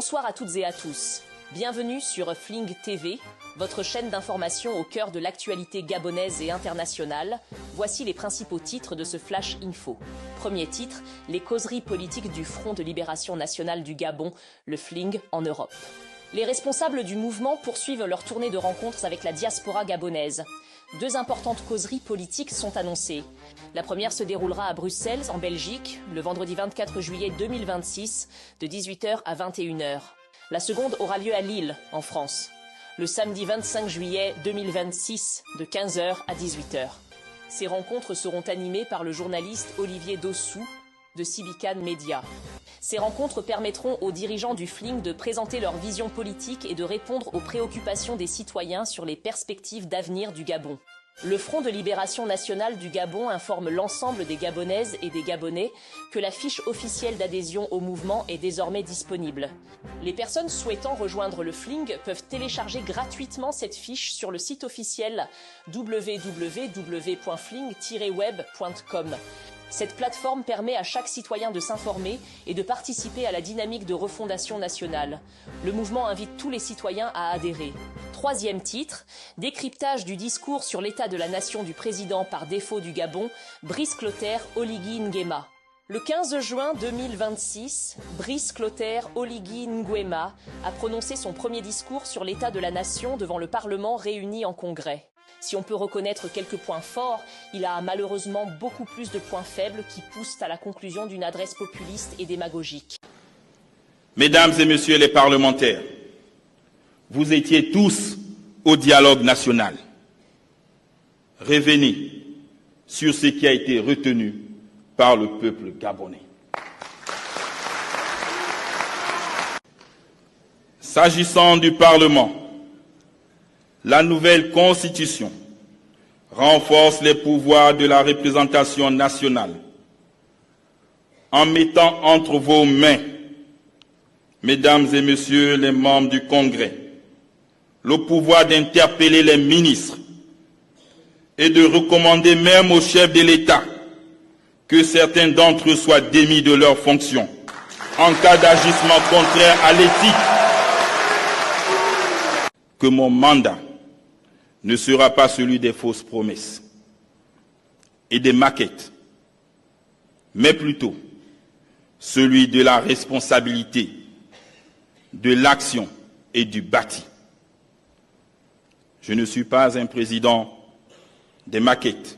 Bonsoir à toutes et à tous. Bienvenue sur Fling TV, votre chaîne d'information au cœur de l'actualité gabonaise et internationale. Voici les principaux titres de ce Flash Info. Premier titre, les causeries politiques du Front de Libération Nationale du Gabon, le Fling, en Europe. Les responsables du mouvement poursuivent leur tournée de rencontres avec la diaspora gabonaise. Deux importantes causeries politiques sont annoncées. La première se déroulera à Bruxelles, en Belgique, le vendredi 24 juillet 2026, de 18h à 21h. La seconde aura lieu à Lille, en France, le samedi 25 juillet 2026, de 15h à 18h. Ces rencontres seront animées par le journaliste Olivier Dossou, de Sibican Media. Ces rencontres permettront aux dirigeants du Fling de présenter leur vision politique et de répondre aux préoccupations des citoyens sur les perspectives d'avenir du Gabon. Le Front de Libération Nationale du Gabon informe l'ensemble des Gabonaises et des Gabonais que la fiche officielle d'adhésion au mouvement est désormais disponible. Les personnes souhaitant rejoindre le Fling peuvent télécharger gratuitement cette fiche sur le site officiel www.fling-web.com. Cette plateforme permet à chaque citoyen de s'informer et de participer à la dynamique de refondation nationale. Le mouvement invite tous les citoyens à adhérer. Troisième titre, décryptage du discours sur l'état de la nation du président par défaut du Gabon, Brice Clotaire Oligui Nguema. Le 15 juin 2026, Brice Clotaire Oligui Nguema a prononcé son premier discours sur l'état de la nation devant le Parlement réuni en congrès. Si on peut reconnaître quelques points forts, il a malheureusement beaucoup plus de points faibles qui poussent à la conclusion d'une adresse populiste et démagogique. Mesdames et messieurs les parlementaires, vous étiez tous au dialogue national. Revenez sur ce qui a été retenu par le peuple gabonais. S'agissant du Parlement, la nouvelle Constitution renforce les pouvoirs de la représentation nationale en mettant entre vos mains, mesdames et messieurs les membres du Congrès, le pouvoir d'interpeller les ministres et de recommander même au chef de l'État que certains d'entre eux soient démis de leurs fonctions en cas d'agissement contraire à l'éthique. Que mon mandat ne sera pas celui des fausses promesses et des maquettes, mais plutôt celui de la responsabilité, de l'action et du bâti. Je ne suis pas un président des maquettes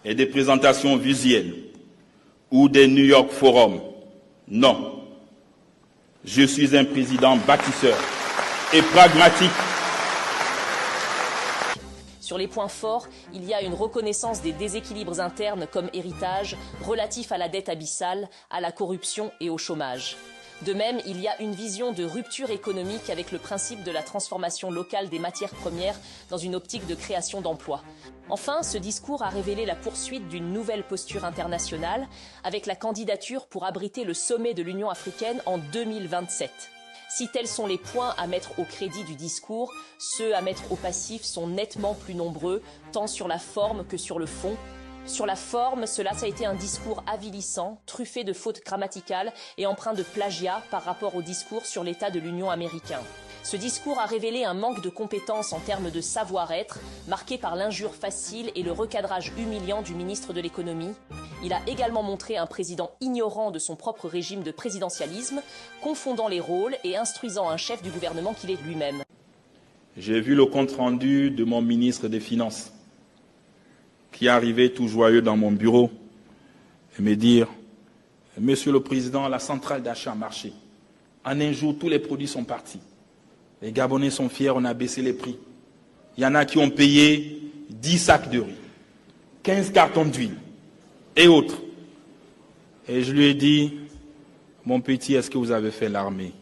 et des présentations visuelles ou des New York Forums. Non, je suis un président bâtisseur et pragmatique. Sur les points forts, il y a une reconnaissance des déséquilibres internes comme héritage relatif à la dette abyssale, à la corruption et au chômage. De même, il y a une vision de rupture économique avec le principe de la transformation locale des matières premières dans une optique de création d'emplois. Enfin, ce discours a révélé la poursuite d'une nouvelle posture internationale avec la candidature pour abriter le sommet de l'Union africaine en 2027. Si tels sont les points à mettre au crédit du discours, ceux à mettre au passif sont nettement plus nombreux, tant sur la forme que sur le fond. Sur la forme, ça a été un discours avilissant, truffé de fautes grammaticales et empreint de plagiat par rapport au discours sur l'état de l'Union américain. Ce discours a révélé un manque de compétences en termes de savoir-être, marqué par l'injure facile et le recadrage humiliant du ministre de l'économie. Il a également montré un président ignorant de son propre régime de présidentialisme, confondant les rôles et instruisant un chef du gouvernement qu'il est lui-même. J'ai vu le compte-rendu de mon ministre des Finances, qui arrivait tout joyeux dans mon bureau et me dire Monsieur le Président, la centrale d'achat a marché. En un jour, tous les produits sont partis. Les Gabonais sont fiers, on a baissé les prix. Il y en a qui ont payé 10 sacs de riz, 15 cartons d'huile et autres. Et je lui ai dit, mon petit, est-ce que vous avez fait l'armée?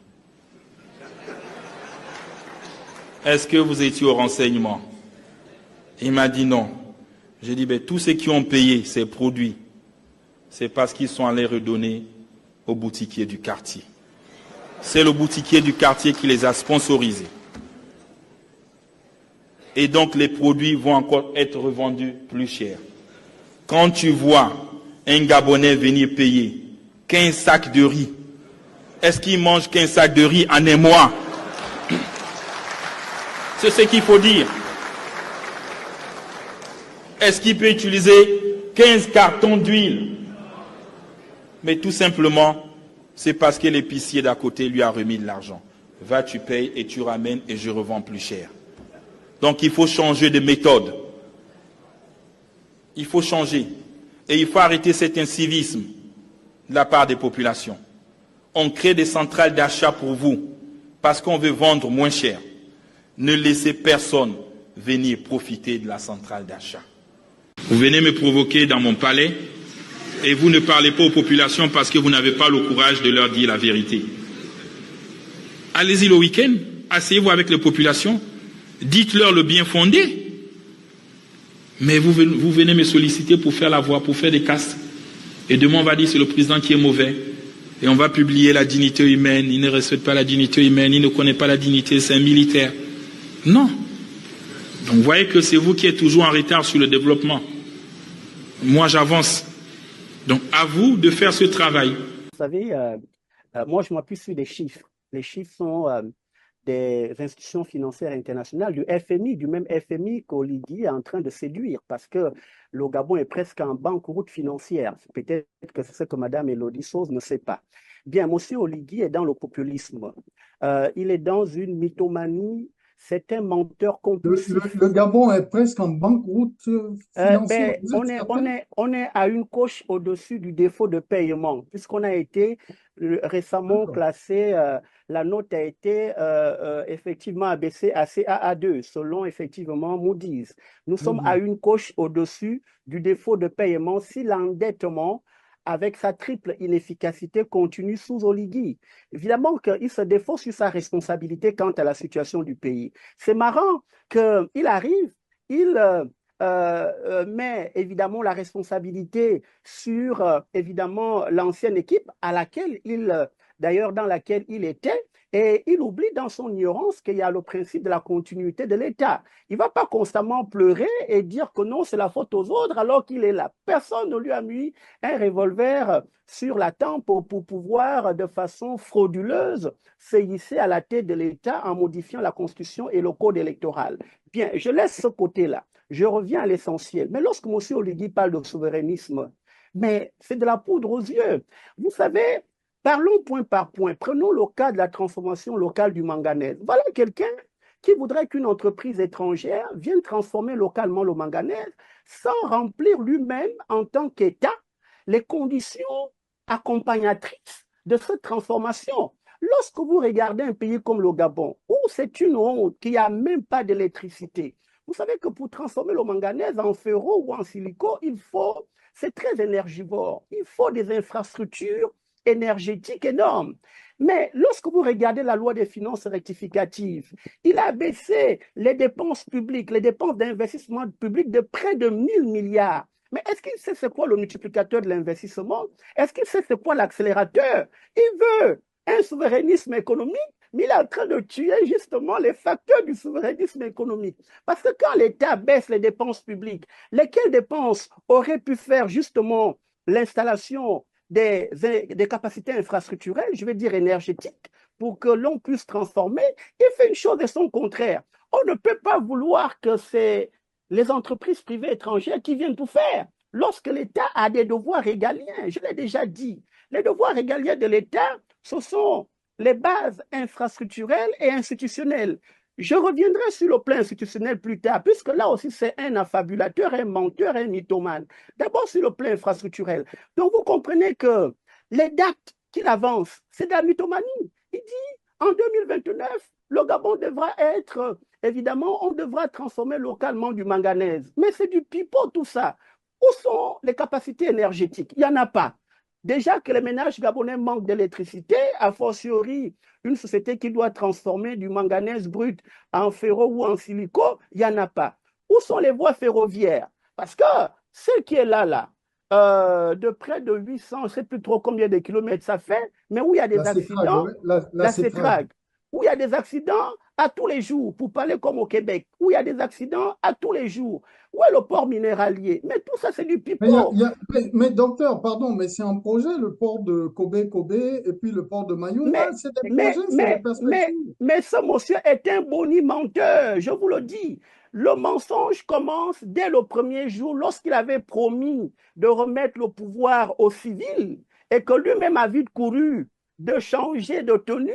Est-ce que vous étiez au renseignement? Il m'a dit non. J'ai dit, ben, tous ceux qui ont payé ces produits, c'est parce qu'ils sont allés redonner au boutiquier du quartier. C'est le boutiquier du quartier qui les a sponsorisés. Et donc les produits vont encore être revendus plus cher. Quand tu vois un Gabonais venir payer 15 sacs de riz, est-ce qu'il mange 15 sacs de riz en un mois? C'est ce qu'il faut dire. Est-ce qu'il peut utiliser 15 cartons d'huile? Mais tout simplement, c'est parce que l'épicier d'à côté lui a remis de l'argent. Va, tu payes et tu ramènes et je revends plus cher. Donc il faut changer de méthode. Il faut changer. Et il faut arrêter cet incivisme de la part des populations. On crée des centrales d'achat pour vous parce qu'on veut vendre moins cher. Ne laissez personne venir profiter de la centrale d'achat. Vous venez me provoquer dans mon palais et vous ne parlez pas aux populations parce que vous n'avez pas le courage de leur dire la vérité. Allez-y le week-end, asseyez-vous avec les populations, dites-leur le bien fondé. Mais vous venez me solliciter pour faire la voix, pour faire des castes. Et demain on va dire c'est le président qui est mauvais. Et on va publier la dignité humaine, il ne respecte pas la dignité humaine, il ne connaît pas la dignité, c'est un militaire. Non. Donc vous voyez que c'est vous qui êtes toujours en retard sur le développement. Moi j'avance. Donc à vous de faire ce travail. Vous savez, moi je m'appuie sur des chiffres. Les chiffres sont des institutions financières internationales, du FMI, du même FMI qu'Oligui est en train de séduire, parce que le Gabon est presque en banqueroute financière. Peut-être que c'est ce que Mme Elodie Sose ne sait pas. Bien, M. Oligui est dans le populisme. Il est dans une mythomanie. C'est un menteur compulsif. Le Gabon est presque en banqueroute financière. On est à une coche au-dessus du défaut de paiement, puisqu'on a été récemment classé, la note a été effectivement abaissée à CAA2, selon effectivement Moody's. Nous sommes à une coche au-dessus du défaut de paiement si l'endettement, avec sa triple inefficacité, continue sous Oligui. Évidemment qu'il se défaut sur sa responsabilité quant à la situation du pays. C'est marrant qu'il arrive, il met évidemment la responsabilité sur évidemment l'ancienne équipe à laquelle d'ailleurs dans laquelle il était, et il oublie dans son ignorance qu'il y a le principe de la continuité de l'État. Il ne va pas constamment pleurer et dire que non, c'est la faute aux autres alors qu'il est là. Personne ne lui a mis un revolver sur la tempe pour pouvoir de façon frauduleuse se hisser à la tête de l'État en modifiant la Constitution et le code électoral. Bien, je laisse ce côté-là. Je reviens à l'essentiel. Mais lorsque M. Oligui parle de souverainisme, mais c'est de la poudre aux yeux. Vous savez, parlons point par point. Prenons le cas de la transformation locale du manganèse. Voilà quelqu'un qui voudrait qu'une entreprise étrangère vienne transformer localement le manganèse sans remplir lui-même en tant qu'État les conditions accompagnatrices de cette transformation. Lorsque vous regardez un pays comme le Gabon, où c'est une honte qu'il n'y a même pas d'électricité, vous savez que pour transformer le manganèse en ferro ou en silico, c'est très énergivore, il faut des infrastructures énergétiques énormes. Mais lorsque vous regardez la loi des finances rectificatives, il a baissé les dépenses publiques, les dépenses d'investissement public de près de 1000 milliards. Mais est-ce qu'il sait c'est quoi le multiplicateur de l'investissement? Est-ce qu'il sait c'est quoi l'accélérateur? Il veut un souverainisme économique, mais il est en train de tuer justement les facteurs du souverainisme économique. Parce que quand l'État baisse les dépenses publiques, lesquelles dépenses auraient pu faire justement l'installation des capacités infrastructurelles, je vais dire énergétiques, pour que l'on puisse transformer, il fait une chose et son contraire. On ne peut pas vouloir que c'est les entreprises privées étrangères qui viennent tout faire. Lorsque l'État a des devoirs régaliens, je l'ai déjà dit, les devoirs régaliens de l'État, ce sont les bases infrastructurelles et institutionnelles. Je reviendrai sur le plan institutionnel plus tard, puisque là aussi c'est un affabulateur, un menteur, un mythomane. D'abord sur le plan infrastructurel. Donc vous comprenez que les dates qu'il avance, c'est de la mythomanie. Il dit, en 2029, le Gabon devra être, évidemment, on devra transformer localement du manganèse. Mais c'est du pipeau tout ça. Où sont les capacités énergétiques? Il n'y en a pas. Déjà que les ménages gabonais manquent d'électricité, a fortiori une société qui doit transformer du manganèse brut en ferro ou en silico, il n'y en a pas. Où sont les voies ferroviaires? Parce que celle qui est là, de près de 800, je ne sais plus trop combien de kilomètres ça fait, mais où il y a des accidents, la CETRAG, où il y a des accidents à tous les jours, pour parler comme au Québec, où il y a des accidents à tous les jours, où est le port minéralier? Mais tout ça, c'est du pipeau. Mais docteur, pardon, mais c'est un projet, le port de Kobe et puis le port de Mayumba, c'est des projets, c'est des perspectives. Mais ce monsieur est un bonimenteur, je vous le dis. Le mensonge commence dès le premier jour, lorsqu'il avait promis de remettre le pouvoir aux civils et que lui-même a vite couru de changer de tenue,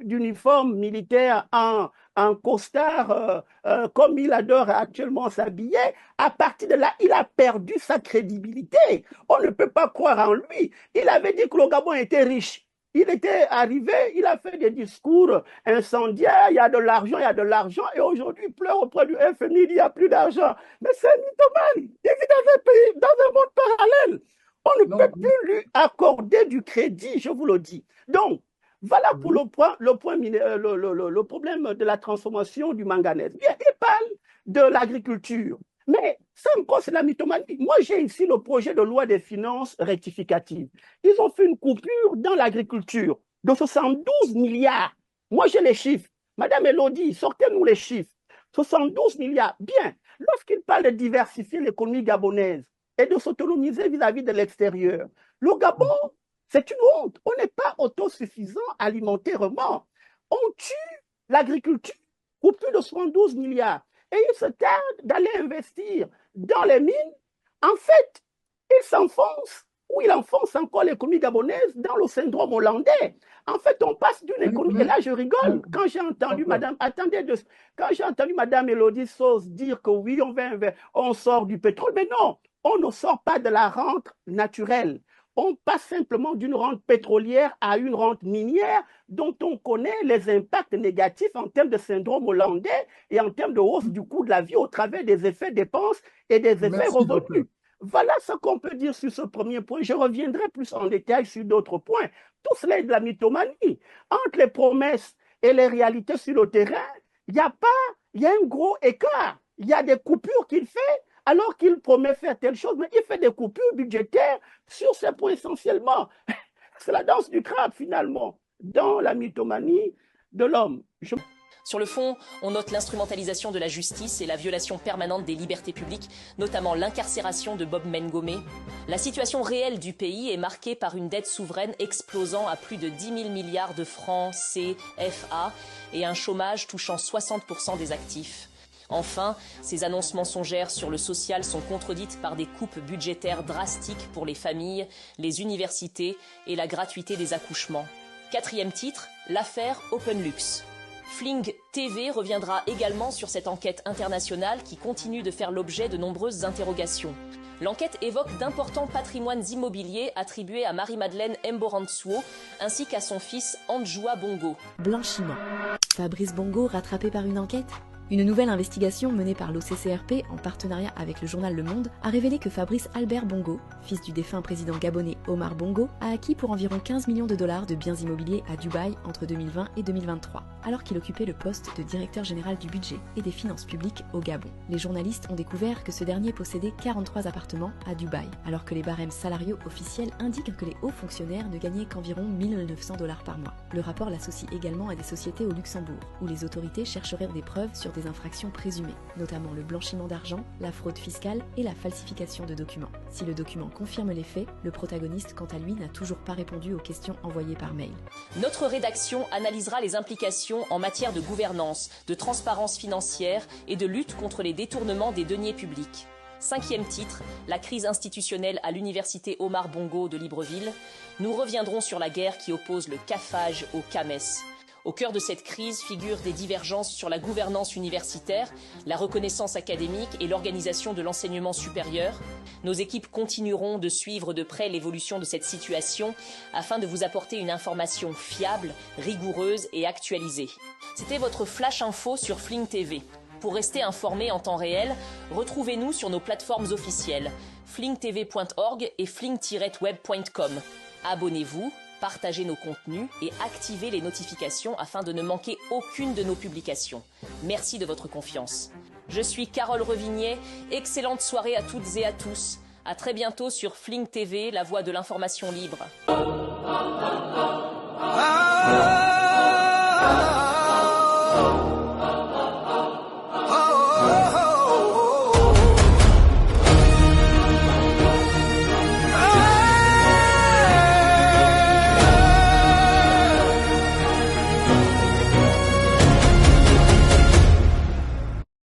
d'uniforme militaire en costard, comme il adore actuellement s'habiller. À partir de là, il a perdu sa crédibilité. On ne peut pas croire en lui. Il avait dit que le Gabon était riche. Il était arrivé, il a fait des discours incendiaires, il y a de l'argent, et aujourd'hui, il pleure auprès du FMI, il n'y a plus d'argent. Mais c'est un mythomane. Il vit dans un pays, dans un monde parallèle. On ne peut plus lui accorder du crédit, je vous le dis. Donc, voilà pour le problème de la transformation du manganèse. Bien, il parle de l'agriculture. Mais ça encore, c'est la mythomanie. Moi, j'ai ici le projet de loi des finances rectificative. Ils ont fait une coupure dans l'agriculture de 72 milliards. Moi, j'ai les chiffres. Madame Elodie, sortez-nous les chiffres. 72 milliards. Bien, lorsqu'il parle de diversifier l'économie gabonaise et de s'autonomiser vis-à-vis de l'extérieur, le Gabon, c'est une honte. On n'est pas autosuffisant alimentairement. On tue l'agriculture pour plus de 72 milliards. Et il se tarde d'aller investir dans les mines. En fait, il s'enfonce, ou il enfonce encore l'économie gabonaise dans le syndrome hollandais. En fait, on passe d'une économie, et là je rigole, quand j'ai entendu quand j'ai entendu Madame Elodie Sauce dire que oui, on sort du pétrole, mais non, on ne sort pas de la rente naturelle. On passe simplement d'une rente pétrolière à une rente minière dont on connaît les impacts négatifs en termes de syndrome hollandais et en termes de hausse du coût de la vie au travers des effets dépenses et des effets revenus. Voilà ce qu'on peut dire sur ce premier point. Je reviendrai plus en détail sur d'autres points. Tout cela est de la mythomanie. Entre les promesses et les réalités sur le terrain, il y a un gros écart. Il y a des coupures qu'il fait alors qu'il promet faire telle chose, mais il fait des coupures budgétaires sur ces points essentiellement. C'est la danse du crabe, finalement, dans la mythomanie de l'homme. Sur le fond, on note l'instrumentalisation de la justice et la violation permanente des libertés publiques, notamment l'incarcération de Bob Mengomé. La situation réelle du pays est marquée par une dette souveraine explosant à plus de 10 000 milliards de francs CFA et un chômage touchant 60% des actifs. Enfin, ces annonces mensongères sur le social sont contredites par des coupes budgétaires drastiques pour les familles, les universités et la gratuité des accouchements. Quatrième titre, l'affaire OpenLux. Fling TV reviendra également sur cette enquête internationale qui continue de faire l'objet de nombreuses interrogations. L'enquête évoque d'importants patrimoines immobiliers attribués à Marie-Madeleine Mborantsuo ainsi qu'à son fils Anjoua Bongo. Blanchiment. Fabrice Bongo rattrapé par une enquête ? Une nouvelle investigation menée par l'OCCRP en partenariat avec le journal Le Monde a révélé que Fabrice Albert Bongo, fils du défunt président gabonais Omar Bongo, a acquis pour environ 15 millions de dollars de biens immobiliers à Dubaï entre 2020 et 2023, alors qu'il occupait le poste de directeur général du budget et des finances publiques au Gabon. Les journalistes ont découvert que ce dernier possédait 43 appartements à Dubaï, alors que les barèmes salariaux officiels indiquent que les hauts fonctionnaires ne gagnaient qu'environ 1 900 dollars par mois. Le rapport l'associe également à des sociétés au Luxembourg, où les autorités chercheraient des preuves sur des infractions présumées, notamment le blanchiment d'argent, la fraude fiscale et la falsification de documents. Si le document confirme les faits, le protagoniste, quant à lui, n'a toujours pas répondu aux questions envoyées par mail. Notre rédaction analysera les implications en matière de gouvernance, de transparence financière et de lutte contre les détournements des deniers publics. Cinquième titre, la crise institutionnelle à l'université Omar Bongo de Libreville. Nous reviendrons sur la guerre qui oppose le CAFAGE au CAMES. Au cœur de cette crise figurent des divergences sur la gouvernance universitaire, la reconnaissance académique et l'organisation de l'enseignement supérieur. Nos équipes continueront de suivre de près l'évolution de cette situation afin de vous apporter une information fiable, rigoureuse et actualisée. C'était votre Flash Info sur Fling TV. Pour rester informé en temps réel, retrouvez-nous sur nos plateformes officielles, flingtv.org et fling-web.com. Abonnez-vous, partagez nos contenus et activez les notifications afin de ne manquer aucune de nos publications. Merci de votre confiance. Je suis Carole Revignet, excellente soirée à toutes et à tous. À très bientôt sur Fling TV, la voix de l'information libre.